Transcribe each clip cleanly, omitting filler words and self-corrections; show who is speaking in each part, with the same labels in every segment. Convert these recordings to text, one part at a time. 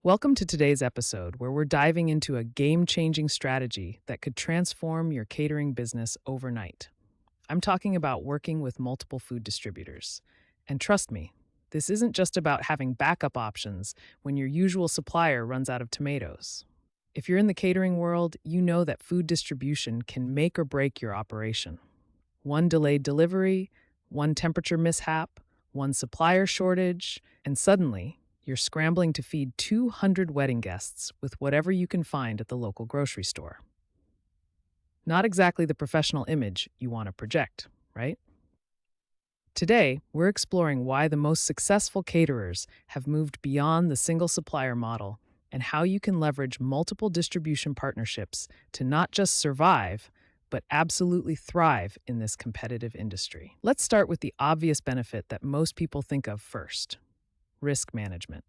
Speaker 1: Welcome to today's episode, where we're diving into a game changing strategy that could transform your catering business overnight. I'm talking about working with multiple food distributors. And trust me, this isn't just about having backup options when your usual supplier runs out of tomatoes. If you're in the catering world, you know that food distribution can make or break your operation. One delayed delivery, one temperature mishap, one supplier shortage, and suddenly, you're scrambling to feed 200 wedding guests with whatever you can find at the local grocery store. Not exactly the professional image you want to project, right? Today, we're exploring why the most successful caterers have moved beyond the single supplier model and how you can leverage multiple distribution partnerships to not just survive, but absolutely thrive in this competitive industry. Let's start with the obvious benefit that most people think of first: risk management.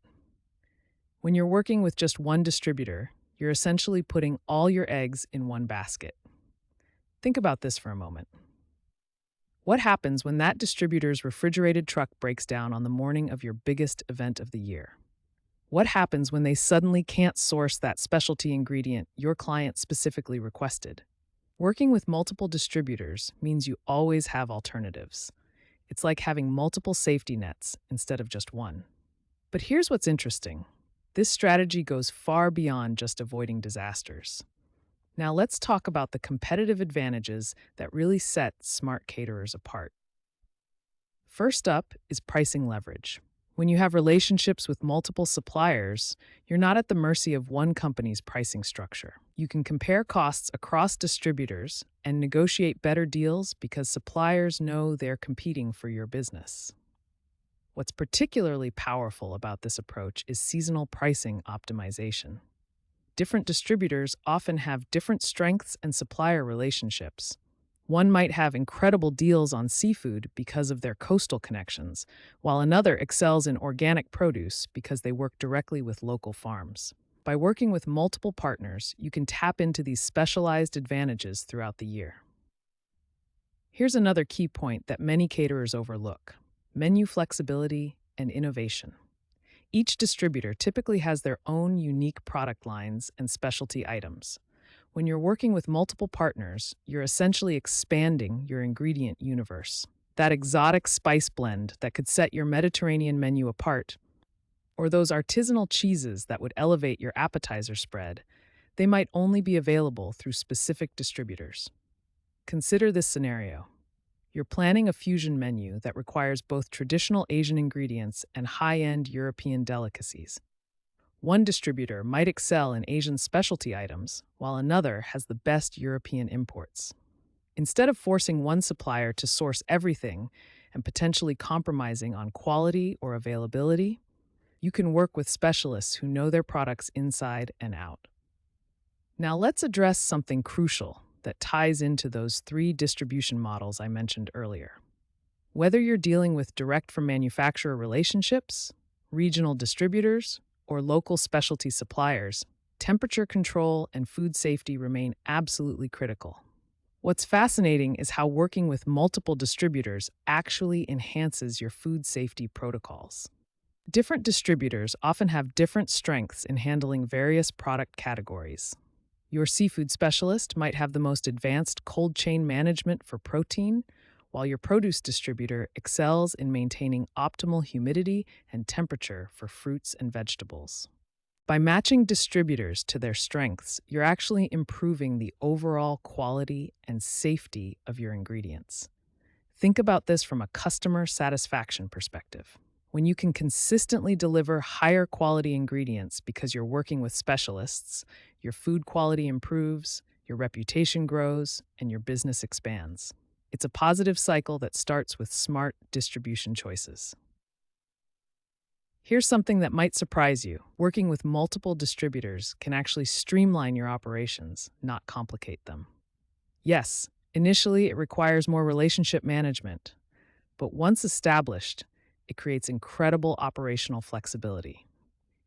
Speaker 1: When you're working with just one distributor, you're essentially putting all your eggs in one basket. Think about this for a moment. What happens when that distributor's refrigerated truck breaks down on the morning of your biggest event of the year? What happens when they suddenly can't source that specialty ingredient your client specifically requested? Working with multiple distributors means you always have alternatives. It's like having multiple safety nets instead of just one. But here's what's interesting. This strategy goes far beyond just avoiding disasters. Now let's talk about the competitive advantages that really set smart caterers apart. First up is pricing leverage. When you have relationships with multiple suppliers, you're not at the mercy of one company's pricing structure. You can compare costs across distributors and negotiate better deals because suppliers know they're competing for your business. What's particularly powerful about this approach is seasonal pricing optimization. Different distributors often have different strengths and supplier relationships. One might have incredible deals on seafood because of their coastal connections, while another excels in organic produce because they work directly with local farms. By working with multiple partners, you can tap into these specialized advantages throughout the year. Here's another key point that many caterers overlook: menu flexibility and innovation. Each distributor typically has their own unique product lines and specialty items. When you're working with multiple partners, you're essentially expanding your ingredient universe. That exotic spice blend that could set your Mediterranean menu apart, or those artisanal cheeses that would elevate your appetizer spread, they might only be available through specific distributors. Consider this scenario. You're planning a fusion menu that requires both traditional Asian ingredients and high-end European delicacies. One distributor might excel in Asian specialty items, while another has the best European imports. Instead of forcing one supplier to source everything and potentially compromising on quality or availability, you can work with specialists who know their products inside and out. Now let's address something crucial that ties into those three distribution models I mentioned earlier. Whether you're dealing with direct from manufacturer relationships, regional distributors, or local specialty suppliers, temperature control and food safety remain absolutely critical. What's fascinating is how working with multiple distributors actually enhances your food safety protocols. Different distributors often have different strengths in handling various product categories. Your seafood specialist might have the most advanced cold chain management for protein, while your produce distributor excels in maintaining optimal humidity and temperature for fruits and vegetables. By matching distributors to their strengths, you're actually improving the overall quality and safety of your ingredients. Think about this from a customer satisfaction perspective. When you can consistently deliver higher quality ingredients because you're working with specialists, your food quality improves, your reputation grows, and your business expands. It's a positive cycle that starts with smart distribution choices. Here's something that might surprise you. Working with multiple distributors can actually streamline your operations, not complicate them. Yes, initially it requires more relationship management, but once established, it creates incredible operational flexibility.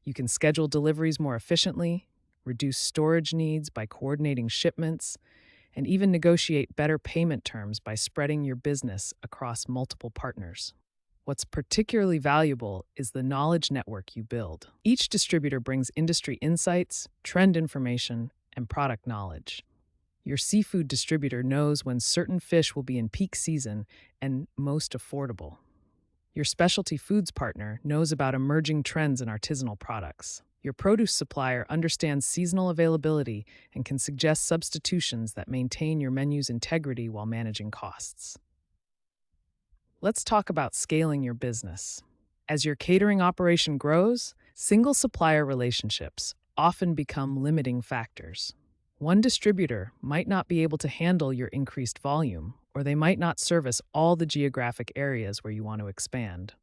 Speaker 1: You can schedule deliveries more efficiently, reduce storage needs by coordinating shipments, and even negotiate better payment terms by spreading your business across multiple partners. What's particularly valuable is the knowledge network you build. Each distributor brings industry insights, trend information, and product knowledge. Your seafood distributor knows when certain fish will be in peak season and most affordable. Your specialty foods partner knows about emerging trends in artisanal products. Your produce supplier understands seasonal availability and can suggest substitutions that maintain your menu's integrity while managing costs. Let's talk about scaling your business. As your catering operation grows, single supplier relationships often become limiting factors. One distributor might not be able to handle your increased volume, or they might not service all the geographic areas where you want to expand.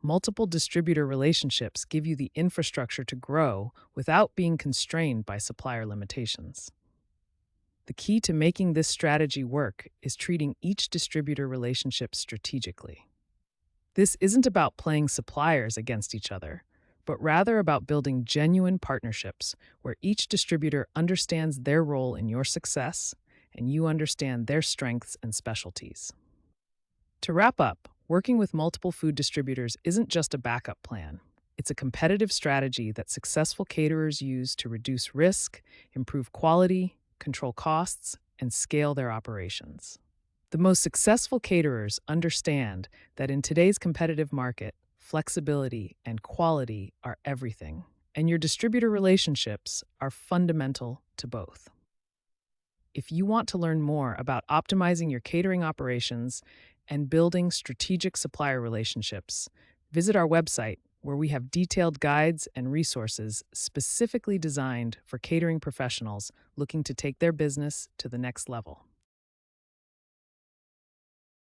Speaker 1: Multiple distributor relationships give you the infrastructure to grow without being constrained by supplier limitations. The key to making this strategy work is treating each distributor relationship strategically. This isn't about playing suppliers against each other, but rather about building genuine partnerships where each distributor understands their role in your success and you understand their strengths and specialties. To wrap up, working with multiple food distributors isn't just a backup plan. It's a competitive strategy that successful caterers use to reduce risk, improve quality, control costs, and scale their operations. The most successful caterers understand that in today's competitive market, flexibility and quality are everything, and your distributor relationships are fundamental to both. If you want to learn more about optimizing your catering operations and building strategic supplier relationships, visit our website where we have detailed guides and resources specifically designed for catering professionals looking to take their business to the next level.